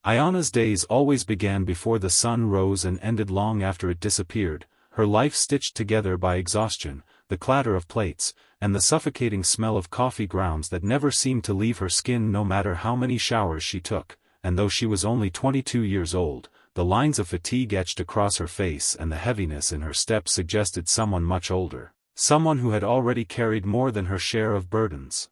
Ayana's days always began before the sun rose and ended long after it disappeared, her life stitched together by exhaustion, the clatter of plates, and the suffocating smell of coffee grounds that never seemed to leave her skin no matter how many showers she took, and though she was only 22 years old, the lines of fatigue etched across her face and the heaviness in her step suggested someone much older, someone who had already carried more than her share of burdens.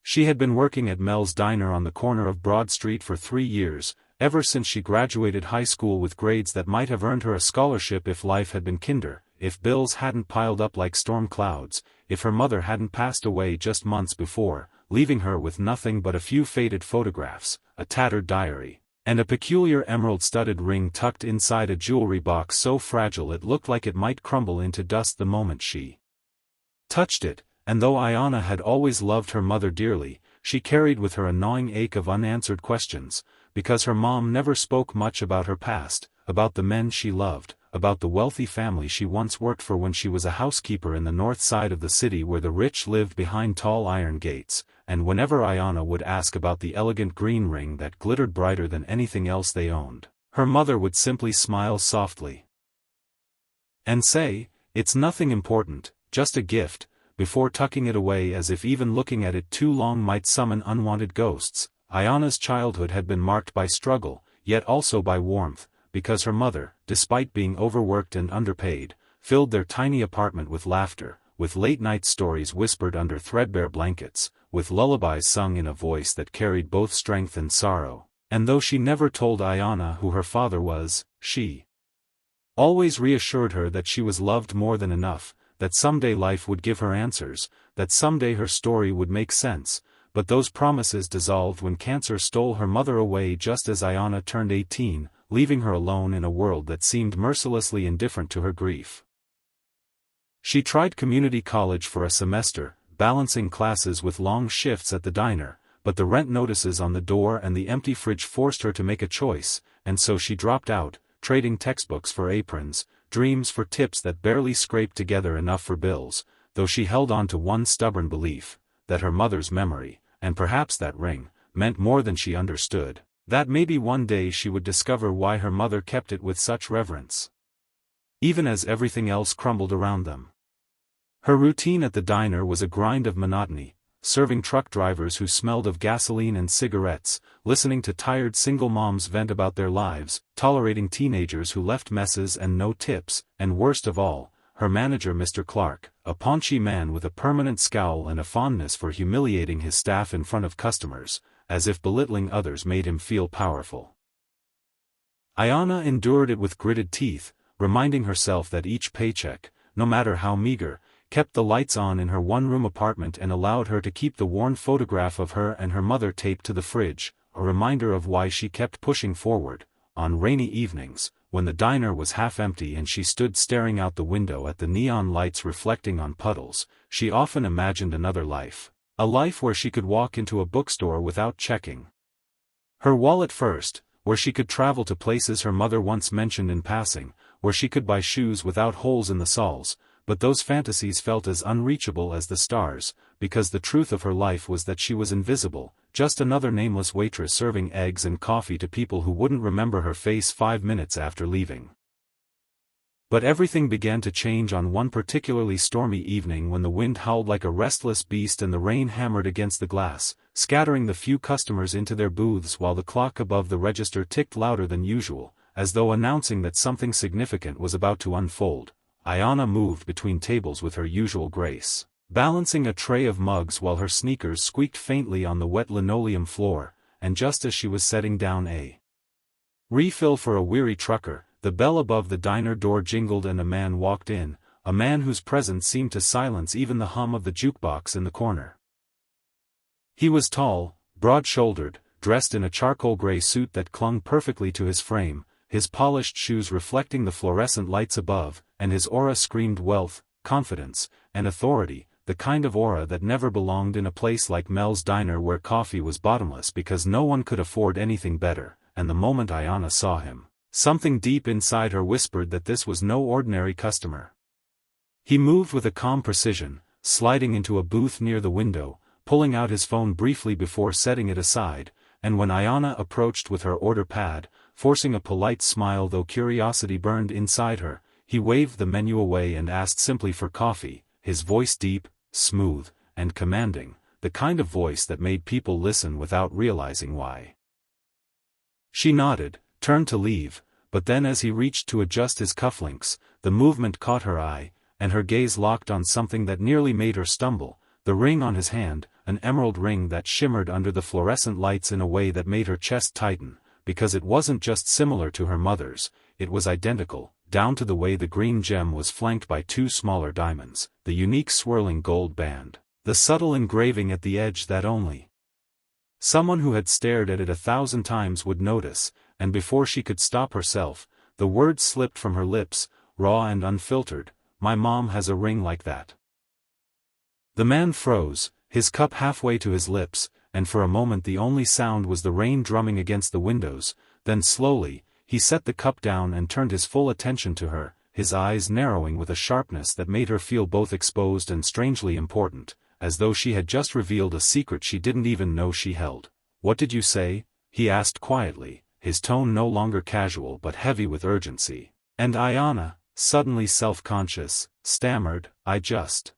She had been working at Mel's Diner on the corner of Broad Street for 3 years, ever since she graduated high school with grades that might have earned her a scholarship if life had been kinder, if bills hadn't piled up like storm clouds, if her mother hadn't passed away just months before, leaving her with nothing but a few faded photographs, a tattered diary, and a peculiar emerald-studded ring tucked inside a jewelry box so fragile it looked like it might crumble into dust the moment she touched it. And though Ayana had always loved her mother dearly, she carried with her a gnawing ache of unanswered questions, because her mom never spoke much about her past, about the men she loved, about the wealthy family she once worked for when she was a housekeeper in the north side of the city where the rich lived behind tall iron gates, and whenever Ayana would ask about the elegant green ring that glittered brighter than anything else they owned, her mother would simply smile softly and say, "It's nothing important, just a gift," before tucking it away as if even looking at it too long might summon unwanted ghosts. Ayana's childhood had been marked by struggle, yet also by warmth, because her mother, despite being overworked and underpaid, filled their tiny apartment with laughter, with late-night stories whispered under threadbare blankets, with lullabies sung in a voice that carried both strength and sorrow, and though she never told Ayana who her father was, she always reassured her that she was loved more than enough, that someday life would give her answers, that someday her story would make sense, but those promises dissolved when cancer stole her mother away just as Ayana turned 18, leaving her alone in a world that seemed mercilessly indifferent to her grief. She tried community college for a semester, balancing classes with long shifts at the diner, but the rent notices on the door and the empty fridge forced her to make a choice, and so she dropped out, trading textbooks for aprons, dreams for tips that barely scraped together enough for bills, though she held on to one stubborn belief, that her mother's memory, and perhaps that ring, meant more than she understood, that maybe one day she would discover why her mother kept it with such reverence, even as everything else crumbled around them. Her routine at the diner was a grind of monotony, serving truck drivers who smelled of gasoline and cigarettes, listening to tired single moms vent about their lives, tolerating teenagers who left messes and no tips, and worst of all, her manager Mr. Clark, a paunchy man with a permanent scowl and a fondness for humiliating his staff in front of customers, as if belittling others made him feel powerful. Ayana endured it with gritted teeth, reminding herself that each paycheck, no matter how meager, kept the lights on in her one-room apartment and allowed her to keep the worn photograph of her and her mother taped to the fridge, a reminder of why she kept pushing forward. On rainy evenings, when the diner was half empty and she stood staring out the window at the neon lights reflecting on puddles, she often imagined another life, a life where she could walk into a bookstore without checking her wallet first, where she could travel to places her mother once mentioned in passing, where she could buy shoes without holes in the soles. But those fantasies felt as unreachable as the stars, because the truth of her life was that she was invisible, just another nameless waitress serving eggs and coffee to people who wouldn't remember her face 5 minutes after leaving. But everything began to change on one particularly stormy evening when the wind howled like a restless beast and the rain hammered against the glass, scattering the few customers into their booths while the clock above the register ticked louder than usual, as though announcing that something significant was about to unfold. Ayana moved between tables with her usual grace, balancing a tray of mugs while her sneakers squeaked faintly on the wet linoleum floor, and just as she was setting down a refill for a weary trucker, the bell above the diner door jingled and a man walked in, a man whose presence seemed to silence even the hum of the jukebox in the corner. He was tall, broad-shouldered, dressed in a charcoal gray suit that clung perfectly to his frame, his polished shoes reflecting the fluorescent lights above, and his aura screamed wealth, confidence, and authority, the kind of aura that never belonged in a place like Mel's Diner where coffee was bottomless because no one could afford anything better, and the moment Ayana saw him, something deep inside her whispered that this was no ordinary customer. He moved with a calm precision, sliding into a booth near the window, pulling out his phone briefly before setting it aside, and when Ayana approached with her order pad, forcing a polite smile though curiosity burned inside her, he waved the menu away and asked simply for coffee, his voice deep, smooth, and commanding, the kind of voice that made people listen without realizing why. She nodded, turned to leave, but then as he reached to adjust his cufflinks, the movement caught her eye, and her gaze locked on something that nearly made her stumble, the ring on his hand, an emerald ring that shimmered under the fluorescent lights in a way that made her chest tighten, because it wasn't just similar to her mother's, it was identical, down to the way the green gem was flanked by two smaller diamonds, the unique swirling gold band, the subtle engraving at the edge that only someone who had stared at it 1,000 times would notice, and before she could stop herself, the words slipped from her lips, raw and unfiltered, "My mom has a ring like that." The man froze, his cup halfway to his lips, and for a moment the only sound was the rain drumming against the windows. Then slowly, he set the cup down and turned his full attention to her, his eyes narrowing with a sharpness that made her feel both exposed and strangely important, as though she had just revealed a secret she didn't even know she held. "What did you say?" he asked quietly, his tone no longer casual but heavy with urgency. And Ayana, suddenly self-conscious, stammered, "I just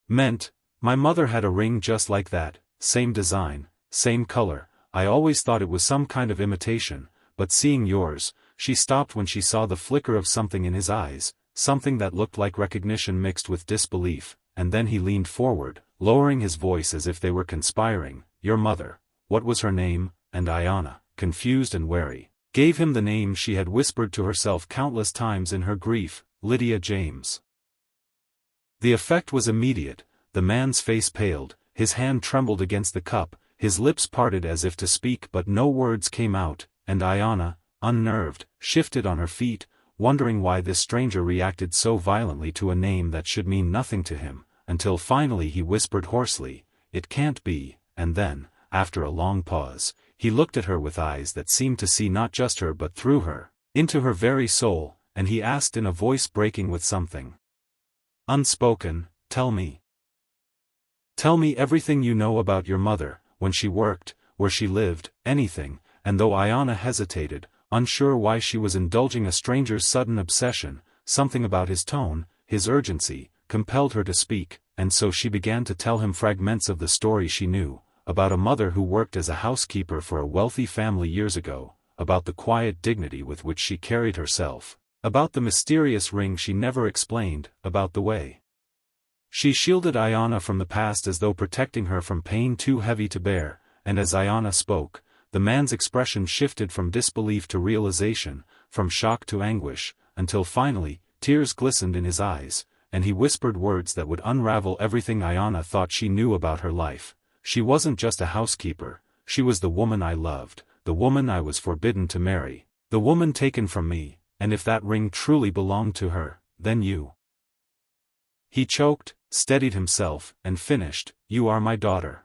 meant, my mother had a ring just like that, same design, same color. I always thought it was some kind of imitation, but seeing yours," she stopped when she saw the flicker of something in his eyes, something that looked like recognition mixed with disbelief, and then he leaned forward, lowering his voice as if they were conspiring. "Your mother, what was her name?" And Ayana, confused and wary, gave him the name she had whispered to herself countless times in her grief, Lydia James. The effect was immediate, the man's face paled, his hand trembled against the cup, his lips parted as if to speak but no words came out, and Ayana, unnerved, shifted on her feet, wondering why this stranger reacted so violently to a name that should mean nothing to him, until finally he whispered hoarsely, "It can't be," and then, after a long pause, he looked at her with eyes that seemed to see not just her but through her, into her very soul, and he asked in a voice breaking with something unspoken, "Tell me. Tell me everything you know about your mother, when she worked, where she lived, anything," and though Ayana hesitated, unsure why she was indulging a stranger's sudden obsession, something about his tone, his urgency, compelled her to speak, and so she began to tell him fragments of the story she knew, about a mother who worked as a housekeeper for a wealthy family years ago, about the quiet dignity with which she carried herself, about the mysterious ring she never explained, about the way she shielded Ayana from the past as though protecting her from pain too heavy to bear, and as Ayana spoke, the man's expression shifted from disbelief to realization, from shock to anguish, until finally, tears glistened in his eyes, and he whispered words that would unravel everything Ayana thought she knew about her life. "She wasn't just a housekeeper, she was the woman I loved, the woman I was forbidden to marry, the woman taken from me, and if that ring truly belonged to her, then you." He choked, steadied himself, and finished, "You are my daughter."